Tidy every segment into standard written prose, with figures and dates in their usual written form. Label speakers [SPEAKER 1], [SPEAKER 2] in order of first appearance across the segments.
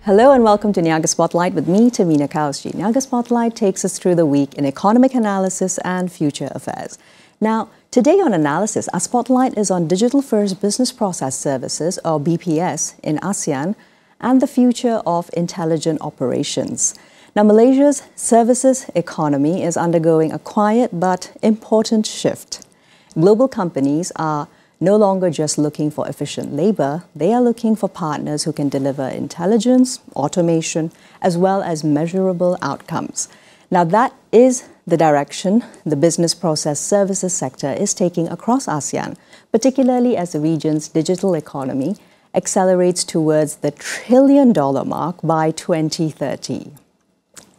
[SPEAKER 1] Hello and welcome to Niaga Spotlight with me, Tamina Kaushi. Niaga Spotlight takes us through the week in economic analysis and future affairs. Now, today on Analysis, our spotlight is on Digital First Business Process Services, or BPS, in ASEAN and the future of intelligent operations. Now, Malaysia's services economy is undergoing a quiet but important shift. Global companies are no longer just looking for efficient labor, they are looking for partners who can deliver intelligence, automation, as well as measurable outcomes. Now, that is the direction the business process services sector is taking across ASEAN, particularly as the region's digital economy accelerates towards the $1 trillion mark by 2030.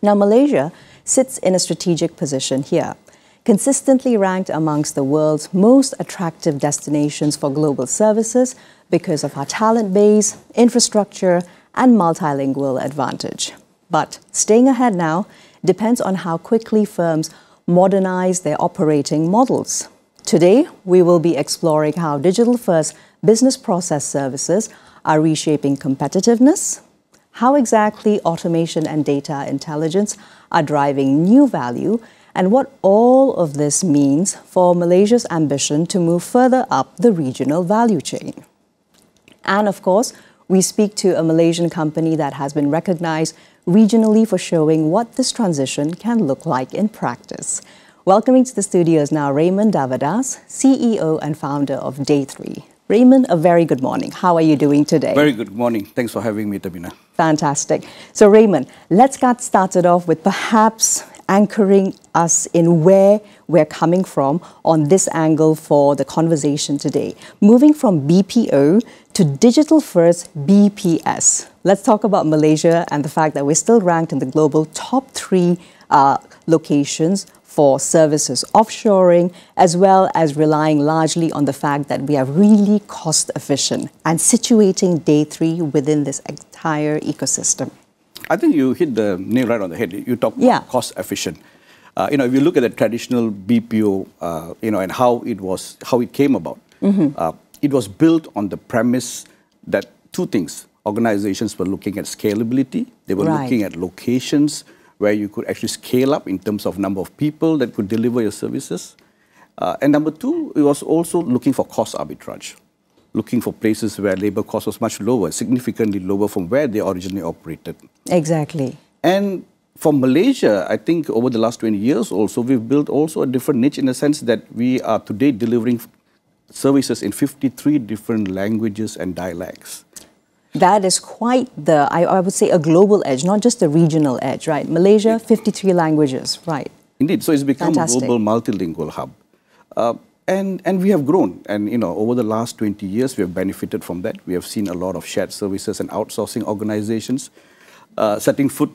[SPEAKER 1] Now, Malaysia sits in a strategic position here, consistently ranked amongst the world's most attractive destinations for global services because of our talent base, infrastructure, and multilingual advantage. But staying ahead now depends on how quickly firms modernize their operating models. Today, we will be exploring how digital-first business process services are reshaping competitiveness, how exactly automation and data intelligence are driving new value, and what all of this means for Malaysia's ambition to move further up the regional value chain. And of course, we speak to a Malaysian company that has been recognized regionally for showing what this transition can look like in practice. Welcoming to the studios now Raymond Davadas, CEO and founder of Day3. Raymond, a very good morning. How are you doing today?
[SPEAKER 2] Very good morning. Thanks for having me, Tabina.
[SPEAKER 1] Fantastic. So Raymond, let's get started off with perhaps anchoring us in where we're coming from on this angle for the conversation today. Moving from BPO to digital first BPS. Let's talk about Malaysia and the fact that we're still ranked in the global top 3 locations for services offshoring, as well as relying largely on the fact that we are really cost efficient and situating Day3 within this entire ecosystem.
[SPEAKER 2] I think you hit the nail right on the head. You talk about cost efficient. If you look at the traditional BPO, and how it came about, it was built on the premise that two things. Organizations were looking at scalability. They were looking at locations where you could actually scale up in terms of number of people that could deliver your services. And number two, it was also looking for cost arbitrage, looking for places where labor cost was much lower, significantly lower from where they originally operated.
[SPEAKER 1] Exactly.
[SPEAKER 2] And for Malaysia, I think over the last 20 years also, we've built also a different niche in the sense that we are today delivering services in 53 different languages and dialects.
[SPEAKER 1] That is quite the, I would say, a global edge, not just a regional edge, right? Malaysia, 53 languages, right?
[SPEAKER 2] Indeed. So it's become a global multilingual hub. And we have grown. And, over the last 20 years, we have benefited from that. We have seen a lot of shared services and outsourcing organizations setting foot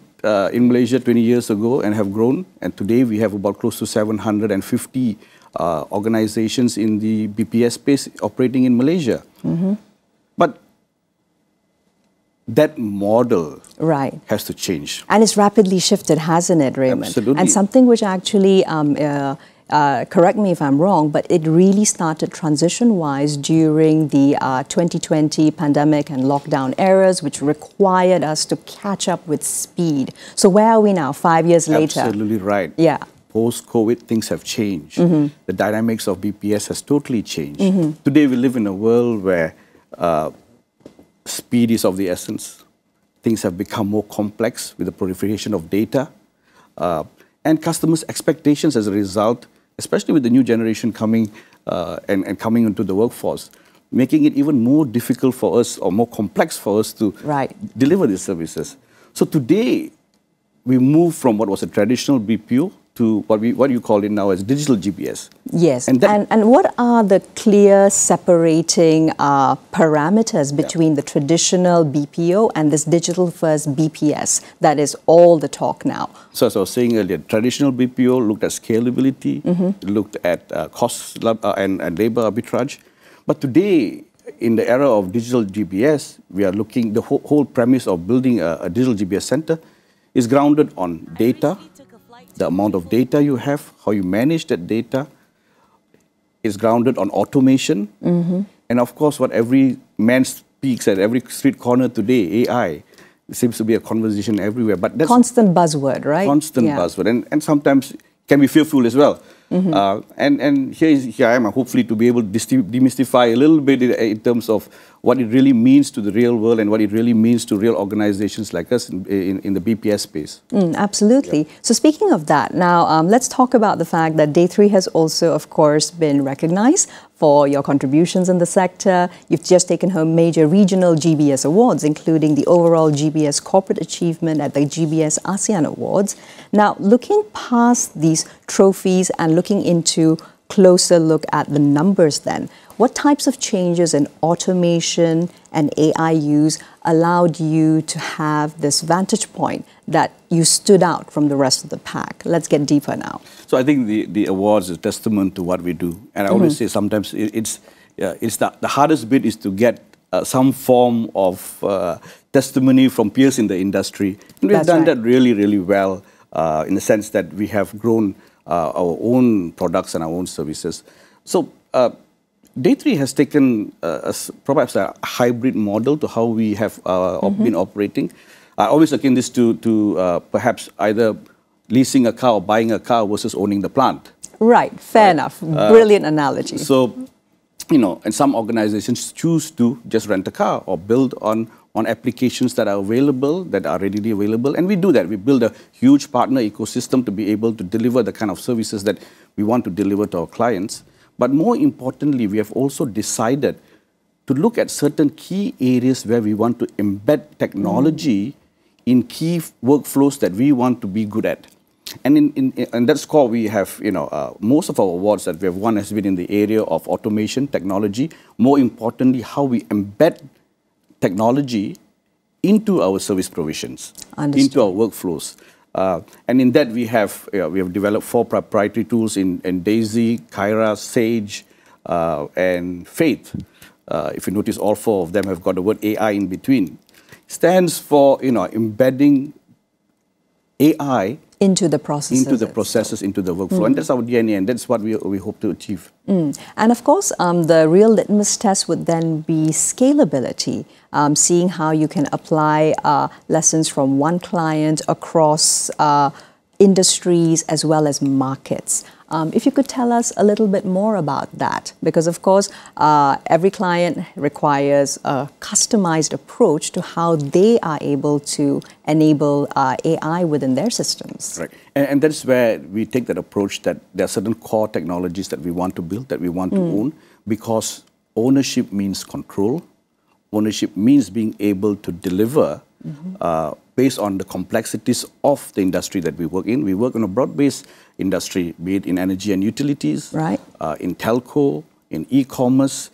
[SPEAKER 2] in Malaysia 20 years ago and have grown. And today, we have about close to 750 organizations in the BPS space operating in Malaysia. But that model has to change.
[SPEAKER 1] And it's rapidly shifted, hasn't it, Raymond?
[SPEAKER 2] Absolutely.
[SPEAKER 1] And something which actually, correct me if I'm wrong, but it really started transition-wise during the 2020 pandemic and lockdown eras, which required us to catch up with speed. So where are we now, 5 years later?
[SPEAKER 2] Absolutely right.
[SPEAKER 1] Yeah.
[SPEAKER 2] Post-COVID, things have changed. The dynamics of BPS has totally changed. Today, we live in a world where speed is of the essence. Things have become more complex with the proliferation of data. And customers' expectations as a result, especially with the new generation coming and coming into the workforce, making it even more difficult for us or more complex for us to deliver these services. So today, we move from what was a traditional BPO to what you call it now as digital GBS.
[SPEAKER 1] Yes, and what are the clear separating parameters between the traditional BPO and this digital-first BPS that is all the talk now?
[SPEAKER 2] So as I was saying earlier, traditional BPO looked at scalability, looked at cost and labor arbitrage. But today, in the era of digital GBS, we are looking, the whole premise of building a digital GBS center is grounded on data, the amount of data you have, how you manage that data, is grounded on automation. And of course, what every man speaks at every street corner today, AI. It seems to be a conversation everywhere. But that's
[SPEAKER 1] constant buzzword, right?
[SPEAKER 2] Constant buzzword. And sometimes can be fearful as well. And here I am, hopefully to be able to demystify a little bit in terms of what it really means to the real world and what it really means to real organizations like us in the BPS space.
[SPEAKER 1] Absolutely. Yeah. So speaking of that, now let's talk about the fact that Day 3 has also, of course, been recognized for your contributions in the sector. You've just taken home major regional GBS awards, including the overall GBS Corporate Achievement at the GBS ASEAN Awards. Now, looking past these trophies and looking into closer look at the numbers then, what types of changes in automation and AI use allowed you to have this vantage point that you stood out from the rest of the pack? Let's get deeper now.
[SPEAKER 2] So I think the awards is a testament to what we do. And I always say sometimes it's the hardest bit is to get some form of testimony from peers in the industry. And we've done that really, really well in the sense that we have grown our own products and our own services. So Day 3 has taken perhaps a hybrid model to how we have been operating. I always liken this to perhaps either leasing a car or buying a car versus owning the plant.
[SPEAKER 1] Right, fair enough. Brilliant analogy.
[SPEAKER 2] So, you know, and some organizations choose to just rent a car or build on applications that are available, that are readily available. And we do that. We build a huge partner ecosystem to be able to deliver the kind of services that we want to deliver to our clients. But more importantly, we have also decided to look at certain key areas where we want to embed technology in key workflows that we want to be good at. And in that score, we have, you know, most of our awards that we have won has been in the area of automation, technology. More importantly, how we embed technology into our service provisions, into our workflows. And in that, we have developed 4 proprietary tools in Daisy, Kyra, Sage, and Faith. If you notice, all 4 of them have got the word AI in between. Stands for, you know, embedding AI
[SPEAKER 1] into the processes,
[SPEAKER 2] into the workflow. And that's our DNA, and that's what we hope to achieve.
[SPEAKER 1] And of course, the real litmus test would then be scalability, seeing how you can apply lessons from one client across industries as well as markets. If you could tell us a little bit more about that, because of course, every client requires a customized approach to how they are able to enable AI within their systems.
[SPEAKER 2] Right. And that's where we take that approach that there are certain core technologies that we want to build, that we want to own, because ownership means control. Ownership means being able to deliver based on the complexities of the industry that we work in. We work on a broad-based industry, be it in energy and utilities, in telco, in e-commerce,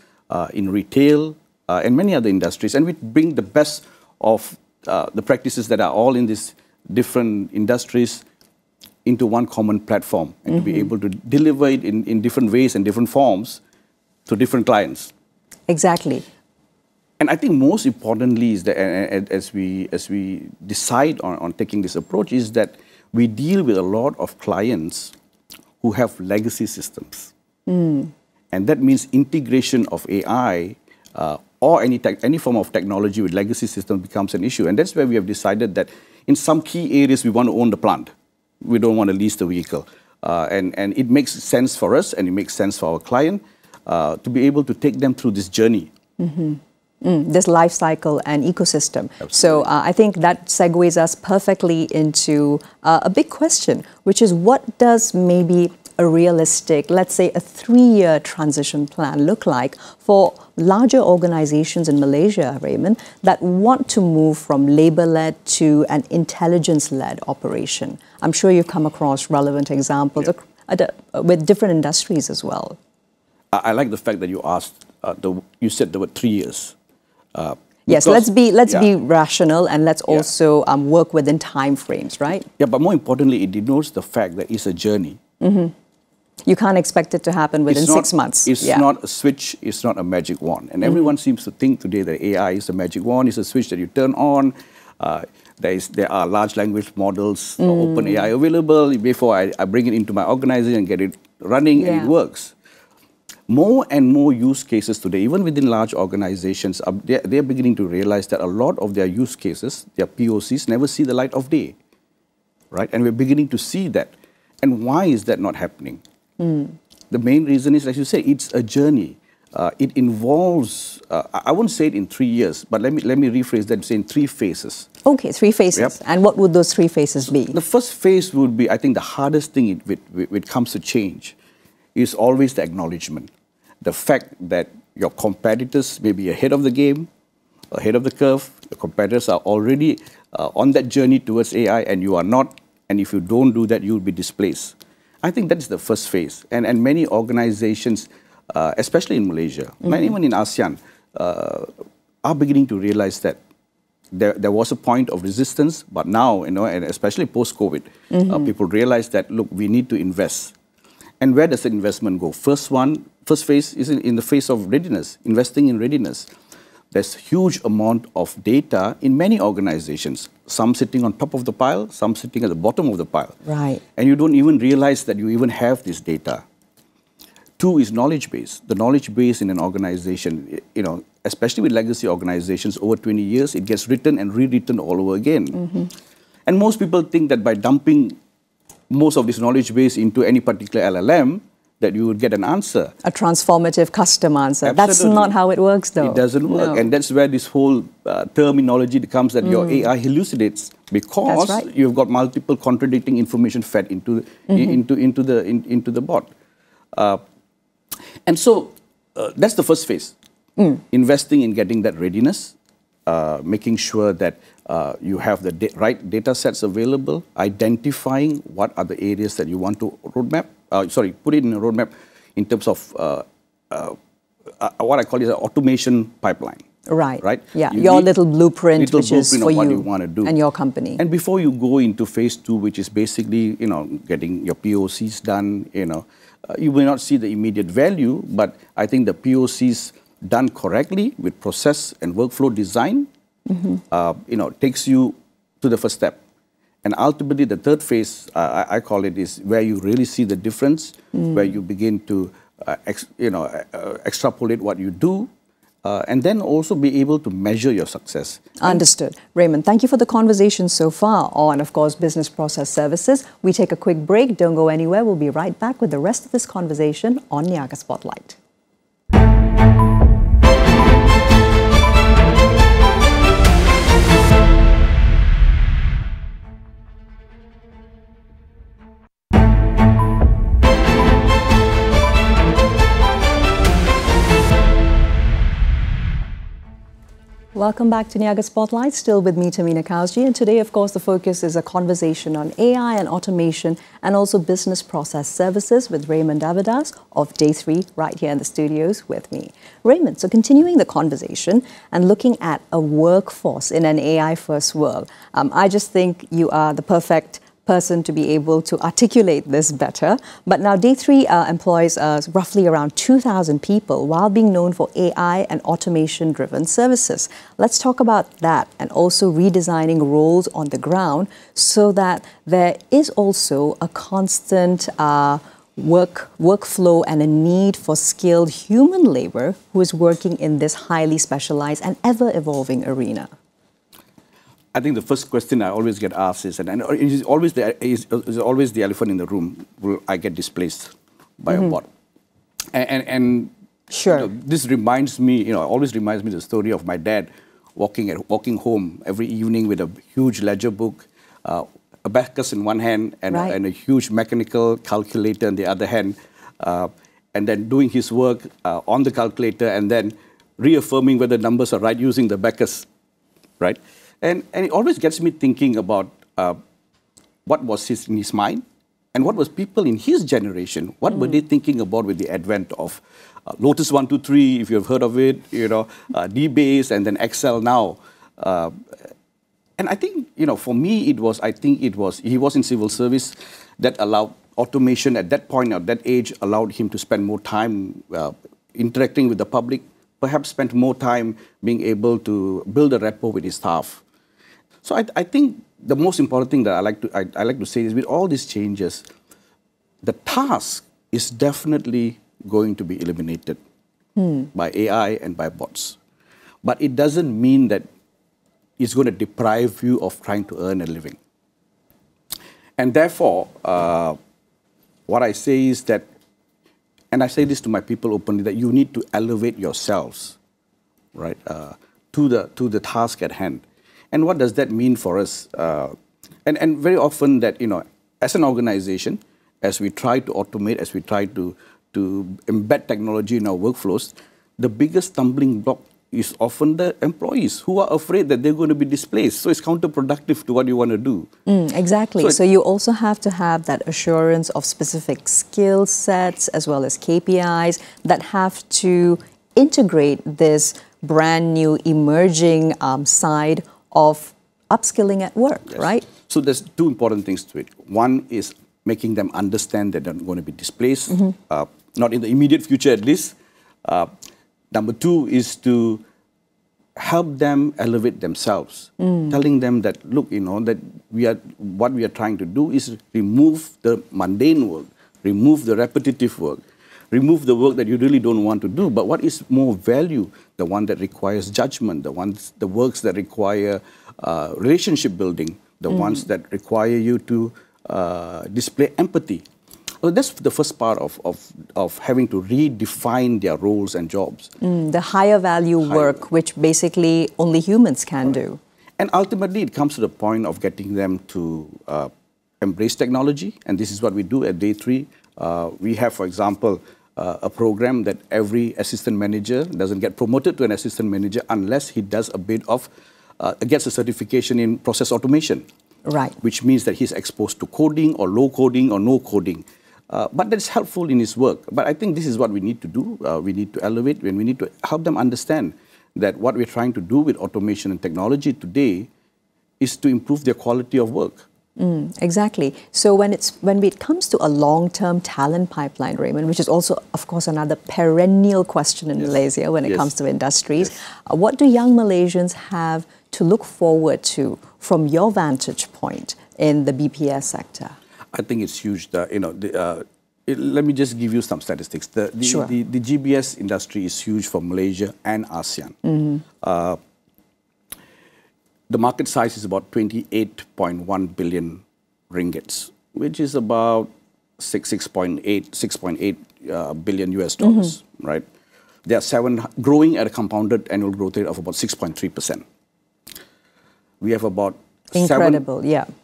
[SPEAKER 2] in retail, and many other industries. And we bring the best of the practices that are all in these different industries into one common platform, and to be able to deliver it in different ways and different forms to different clients.
[SPEAKER 1] Exactly.
[SPEAKER 2] And I think most importantly is that, as we decide on taking this approach, is that we deal with a lot of clients who have legacy systems. And that means integration of AI or any form of technology with legacy systems becomes an issue. And that's where we have decided that in some key areas we want to own the plant. We don't want to lease the vehicle. And it makes sense for us, and it makes sense for our client to be able to take them through this journey.
[SPEAKER 1] This life cycle and ecosystem. Absolutely. So I think that segues us perfectly into a big question, which is what does maybe a realistic, let's say a 3-year transition plan look like for larger organizations in Malaysia, Raymond, that want to move from labor-led to an intelligence-led operation? I'm sure you've come across relevant examples with different industries as well.
[SPEAKER 2] I like the fact that you asked, you said there were 3 years.
[SPEAKER 1] Yes, let's be rational, and let's also work within time frames, right?
[SPEAKER 2] Yeah, but more importantly, it denotes the fact that it's a journey.
[SPEAKER 1] You can't expect it to happen within 6 months.
[SPEAKER 2] It's not a switch, it's not a magic wand. And everyone seems to think today that AI is a magic wand, it's a switch that you turn on. There are large language models, OpenAI available. Before I bring it into my organization and get it running, and it works. more and more use cases today, even within large organizations, they're beginning to realize that a lot of their use cases, their POCs, never see the light of day, right? And we're beginning to see that. And why is that not happening? The main reason is, as you say, it's a journey. It involves, I won't say it in 3 years, but let me rephrase that and say in 3 phases.
[SPEAKER 1] Okay, 3 phases. Yep. And what would those 3 phases be?
[SPEAKER 2] The first phase would be, I think, the hardest thing when it comes to change is always the acknowledgement. The fact that your competitors may be ahead of the game, ahead of the curve, the competitors are already on that journey towards AI and you are not, and if you don't do that, you'll be displaced. I think that's the first phase. And many organizations, especially in Malaysia, and even in ASEAN, are beginning to realize that there was a point of resistance, but now, and especially post-COVID, people realize that, look, we need to invest. And where does the investment go? First phase is in the phase of readiness, investing in readiness. There's huge amount of data in many organizations, some sitting on top of the pile, some sitting at the bottom of the pile.
[SPEAKER 1] Right.
[SPEAKER 2] And you don't even realize that you even have this data. 2 is knowledge base. The knowledge base in an organization, especially with legacy organizations, over 20 years, it gets written and rewritten all over again. And most people think that by dumping most of this knowledge base into any particular LLM, that you would get an answer.
[SPEAKER 1] A transformative custom answer.
[SPEAKER 2] Absolutely.
[SPEAKER 1] That's not how it works, though.
[SPEAKER 2] It doesn't work. No. And that's where this whole terminology comes that your AI hallucinates because you've got multiple contradicting information fed into the bot. And so that's the first phase. Investing in getting that readiness, making sure that you have the right data sets available, identifying what are the areas that you want to put it in a roadmap in terms of what I call is an automation pipeline.
[SPEAKER 1] Right.
[SPEAKER 2] Right.
[SPEAKER 1] Yeah. Your little blueprint, which is for
[SPEAKER 2] what
[SPEAKER 1] you
[SPEAKER 2] you want to do
[SPEAKER 1] and your company.
[SPEAKER 2] And before you go into phase 2, which is basically getting your POCs done, you may not see the immediate value, but I think the POCs done correctly with process and workflow design, takes you to the first step. And ultimately, the third phase, I call it, is where you really see the difference, where you begin to, extrapolate what you do, and then also be able to measure your success.
[SPEAKER 1] Understood. Raymond, thank you for the conversation so far on, of course, business process services. We take a quick break. Don't go anywhere. We'll be right back with the rest of this conversation on Niaga Spotlight. Welcome back to Niaga Spotlight, still with me, Tamina Kausji, and today, of course, the focus is a conversation on AI and automation and also business process services with Raymond Davidas of Day 3 right here in the studios with me. Raymond, so continuing the conversation and looking at a workforce in an AI-first world, I just think you are the perfect person to be able to articulate this better. But now Day 3 employs roughly around 2,000 people while being known for AI and automation-driven services. Let's talk about that and also redesigning roles on the ground so that there is also a constant workflow and a need for skilled human labor who is working in this highly specialized and ever-evolving arena.
[SPEAKER 2] I think the first question I always get asked is, and it's always the elephant in the room, will I get displaced by a bot? And
[SPEAKER 1] sure.
[SPEAKER 2] This reminds me, always reminds me the story of my dad walking home every evening with a huge ledger book, a abacus in one hand and a huge mechanical calculator in the other hand, and then doing his work on the calculator and then reaffirming whether numbers are right using the abacus, right? And it always gets me thinking about what was in his mind and what was people in his generation, what were they thinking about with the advent of Lotus 123, if you've heard of it, DBase, and then Excel now. And I think, for me, he was in civil service that allowed automation at that point, at that age, allowed him to spend more time interacting with the public, perhaps spent more time being able to build a rapport with his staff. So I think the most important thing that I like to say is with all these changes, the task is definitely going to be eliminated by AI and by bots. But it doesn't mean that it's going to deprive you of trying to earn a living. And therefore, what I say is that, and I say this to my people openly, that you need to elevate yourselves, right, to the task at hand. And what does that mean for us? And very often that, as an organization, as we try to automate, as we try to embed technology in our workflows, the biggest stumbling block is often the employees who are afraid that they're going to be displaced. So it's counterproductive to what you want to do.
[SPEAKER 1] Exactly. So you also have to have that assurance of specific skill sets as well as KPIs that have to integrate this brand new emerging side of upskilling at work, right?
[SPEAKER 2] So there's two important things to it. One is making them understand that they're going to be displaced, not in the immediate future at least. Number two is to help them elevate themselves, telling them that, look, that what we are trying to do is remove the mundane work, remove the repetitive work, remove the work that you really don't want to do. But what is more value? The one that requires judgment, the works that require relationship building, the ones that require you to display empathy. So that's the first part of having to redefine their roles and jobs.
[SPEAKER 1] The higher value work, which basically only humans can do.
[SPEAKER 2] And ultimately, it comes to the point of getting them to embrace technology. And this is what we do at Day 3. We have, for example, a program that every assistant manager doesn't get promoted to an assistant manager unless he does a bit of, gets a certification in process automation.
[SPEAKER 1] Right.
[SPEAKER 2] Which means that he's exposed to coding or low coding or no coding. But that's helpful in his work. But I think this is what we need to do. We need to elevate, and we need to help them understand that what we're trying to do with automation and technology today is to improve their quality of work.
[SPEAKER 1] Exactly. So when it comes to a long-term talent pipeline, Raymond, which is also, of course, another perennial question in Malaysia when it comes to industries, what do young Malaysians have to look forward to from your vantage point in the BPS sector?
[SPEAKER 2] I think it's huge. Let me just give you some statistics. The GBS industry is huge for Malaysia and ASEAN. The market size is about 28.1 billion ringgits, which is about 6.8 billion US dollars, right? They are growing at a compounded annual growth rate of about 6.3%. We have about
[SPEAKER 1] incredible,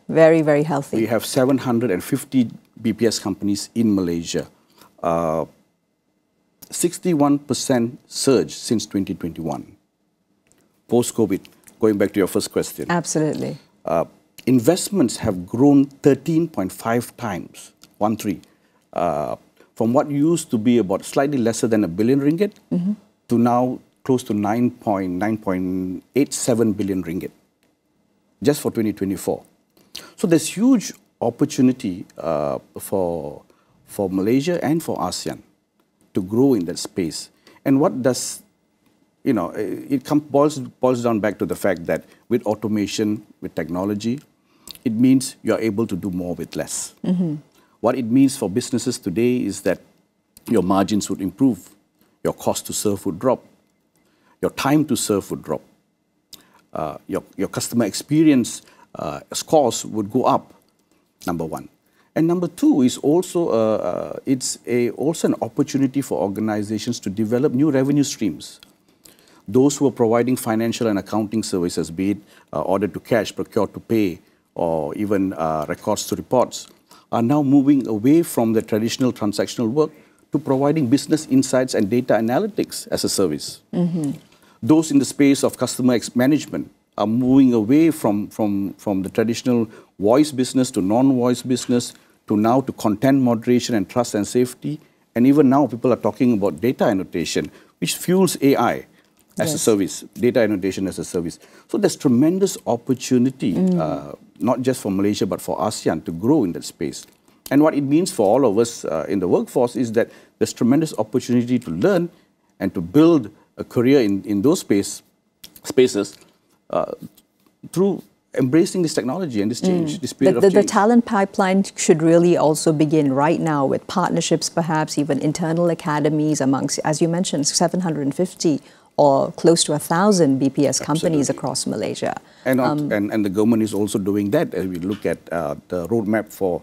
[SPEAKER 1] very, very healthy.
[SPEAKER 2] We have 750 BPS companies in Malaysia. 61% surge since 2021, post-COVID. Going back to your first question.
[SPEAKER 1] Absolutely.
[SPEAKER 2] Investments have grown 13.5 times, 1-3, from what used to be about slightly lesser than 1 billion ringgit to now close to 9.87 billion ringgit, just for 2024. So there's huge opportunity for Malaysia and for ASEAN to grow in that space. And what does it boils down back to the fact that with automation, with technology, it means you're able to do more with less. What it means for businesses today is that your margins would improve, your cost to serve would drop, your time to serve would drop, your customer experience scores would go up, number one. And number two is also also an opportunity for organizations to develop new revenue streams. Those who are providing financial and accounting services, be it order to cash, procure to pay, or even records to reports, are now moving away from the traditional transactional work to providing business insights and data analytics as a service. Those in the space of customer management are moving away from the traditional voice business to non-voice business to now to content moderation and trust and safety. And even now people are talking about data annotation, which fuels AI. As a service, data annotation as a service. So there's tremendous opportunity, not just for Malaysia, but for ASEAN to grow in that space. And what it means for all of us in the workforce is that there's tremendous opportunity to learn and to build a career in those spaces through embracing this technology and this change, this period of change.
[SPEAKER 1] The talent pipeline should really also begin right now with partnerships, perhaps even internal academies amongst, as you mentioned, 750 or close to 1,000 BPS companies across Malaysia.
[SPEAKER 2] And the government is also doing that as we look at the roadmap for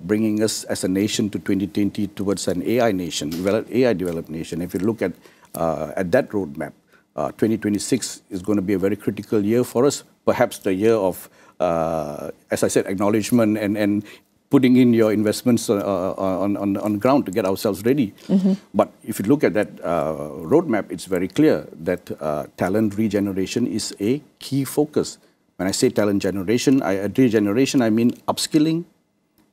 [SPEAKER 2] bringing us as a nation to 2020 towards an AI nation, AI developed nation. If you look at that roadmap, 2026 is going to be a very critical year for us, perhaps the year of, as I said, acknowledgement and putting in your investments on ground to get ourselves ready. But if you look at that roadmap, it's very clear that talent regeneration is a key focus. When I say talent regeneration, I mean upskilling,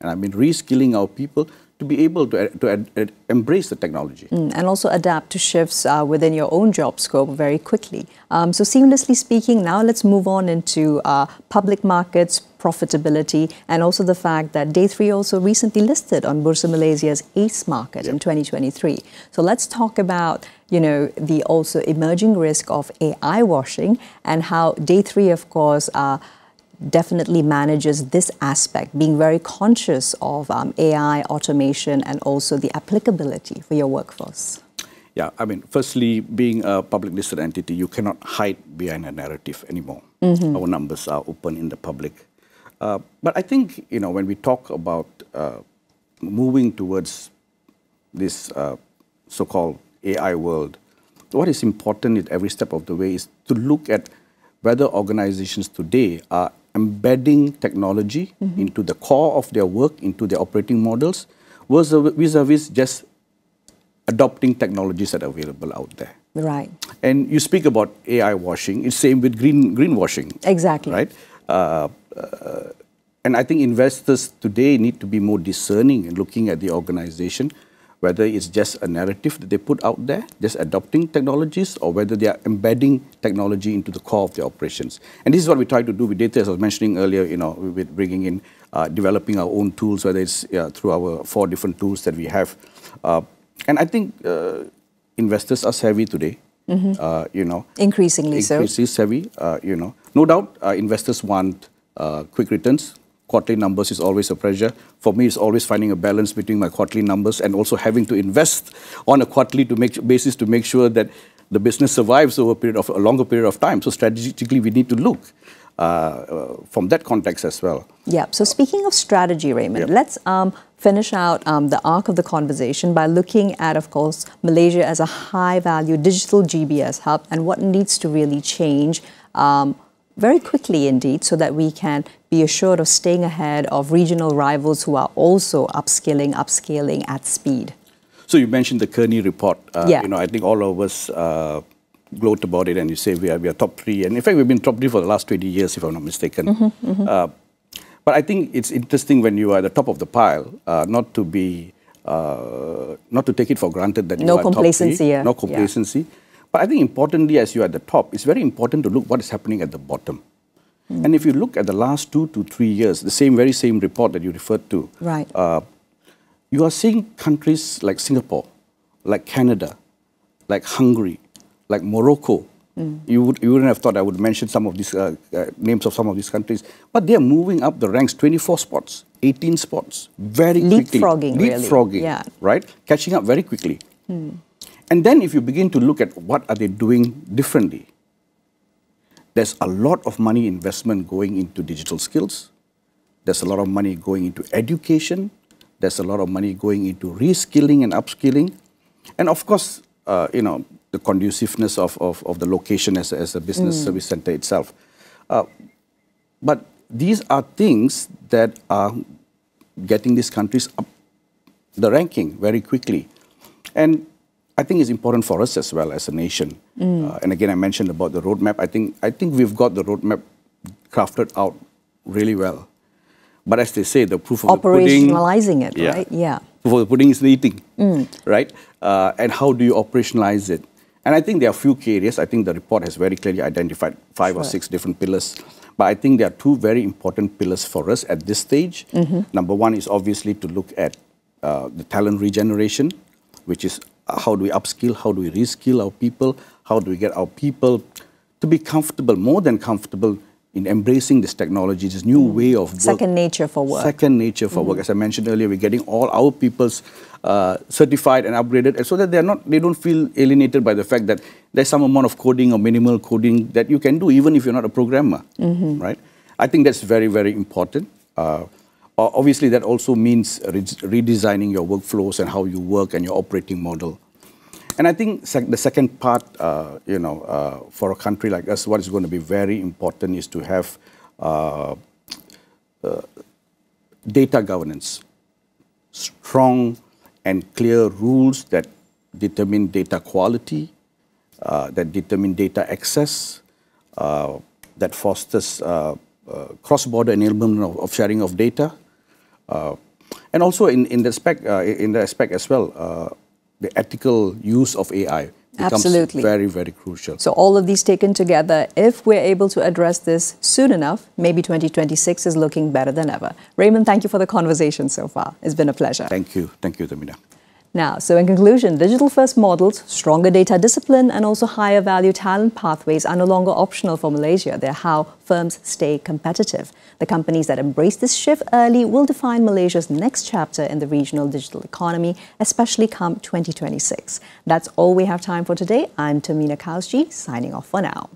[SPEAKER 2] and I mean reskilling our people to be able to embrace the technology.
[SPEAKER 1] And also adapt to shifts within your own job scope very quickly. So seamlessly speaking, now let's move on into public markets, profitability, and also the fact that Day 3 also recently listed on Bursa Malaysia's ACE market in 2023. So let's talk about, the also emerging risk of AI washing and how Day 3, of course, definitely manages this aspect, being very conscious of AI, automation, and also the applicability for your workforce.
[SPEAKER 2] Yeah, I mean, firstly, being a public listed entity, you cannot hide behind a narrative anymore. Our numbers are open in the public. But I think, when we talk about moving towards this so-called AI world, what is important at every step of the way is to look at whether organizations today are embedding technology into the core of their work, into their operating models, vis-a-vis just adopting technologies that are available out there.
[SPEAKER 1] Right.
[SPEAKER 2] And you speak about AI washing, it's same with greenwashing.
[SPEAKER 1] Exactly.
[SPEAKER 2] Right? And I think investors today need to be more discerning in looking at the organization, whether it's just a narrative that they put out there, just adopting technologies, or whether they are embedding technology into the core of their operations. And this is what we try to do with data, as I was mentioning earlier, with bringing in, developing our own tools, whether it's through our 4 different tools that we have. And I think investors are savvy today,
[SPEAKER 1] Increasingly so.
[SPEAKER 2] Savvy, No doubt, investors want quick returns. Quarterly numbers is always a pressure. For me, it's always finding a balance between my quarterly numbers and also having to invest on a quarterly basis to make sure that the business survives over a longer period of time. So strategically, we need to look from that context as well.
[SPEAKER 1] Yeah. So speaking of strategy, Raymond, let's finish out the arc of the conversation by looking at, of course, Malaysia as a high-value digital GBS hub and what needs to really change very quickly indeed, so that we can be assured of staying ahead of regional rivals who are also upscaling at speed.
[SPEAKER 2] So you mentioned the Kearney report. I think all of us gloat about it, and you say we are top 3. And in fact, we've been top 3 for the last 20 years, if I'm not mistaken. But I think it's interesting when you are at the top of the pile, not to take it for granted that you are top 3. No complacency. Yeah. But I think importantly, as you are at the top, it's very important to look what is happening at the bottom. And if you look at the last 2 to 3 years, the very same report that you referred to,
[SPEAKER 1] right.
[SPEAKER 2] You are seeing countries like Singapore, like Canada, like Hungary, like Morocco. You wouldn't have thought I would mention some of these names of some of these countries, but they are moving up the ranks 24 spots, 18 spots, very quickly.
[SPEAKER 1] Leapfrogging,
[SPEAKER 2] right? Catching up very quickly. And then if you begin to look at what are they doing differently, there's a lot of money investment going into digital skills. There's a lot of money going into education. There's a lot of money going into reskilling and upskilling. And of course, the conduciveness of the location as a business service center itself. But these are things that are getting these countries up the ranking very quickly. And I think it's important for us as well as a nation. And again, I mentioned about the roadmap. I think we've got the roadmap crafted out really well. But as they say, the proof of the pudding...
[SPEAKER 1] Operationalizing it, right? Yeah.
[SPEAKER 2] Proof of the pudding is in the eating, right? And how do you operationalize it? And I think there are a few key areas. I think the report has very clearly identified 5 or 6 different pillars. But I think there are 2 very important pillars for us at this stage. Number 1 is obviously to look at the talent regeneration, which is how do we upskill, how do we reskill our people, how do we get our people to be comfortable, more than comfortable, in embracing this technology, this new way of work.
[SPEAKER 1] Second nature for work.
[SPEAKER 2] Second nature for work. As I mentioned earlier, we're getting all our peoples certified and upgraded so that they don't feel alienated by the fact that there's some amount of coding or minimal coding that you can do even if you're not a programmer, right? I think that's very, very important. Obviously, that also means redesigning your workflows and how you work and your operating model. And I think the second part, for a country like us, what is going to be very important is to have data governance, strong and clear rules that determine data quality, that determine data access, that fosters cross-border enablement of sharing of data, and also in the aspect as well. The ethical use of AI becomes very, very crucial.
[SPEAKER 1] So all of these taken together, if we're able to address this soon enough, maybe 2026 is looking better than ever. Raymond, thank you for the conversation so far. It's been a pleasure.
[SPEAKER 2] Thank you. Thank you, Tamina.
[SPEAKER 1] Now, so in conclusion, digital-first models, stronger data discipline, and also higher value talent pathways are no longer optional for Malaysia. They're how firms stay competitive. The companies that embrace this shift early will define Malaysia's next chapter in the regional digital economy, especially come 2026. That's all we have time for today. I'm Tamina Kausji, signing off for now.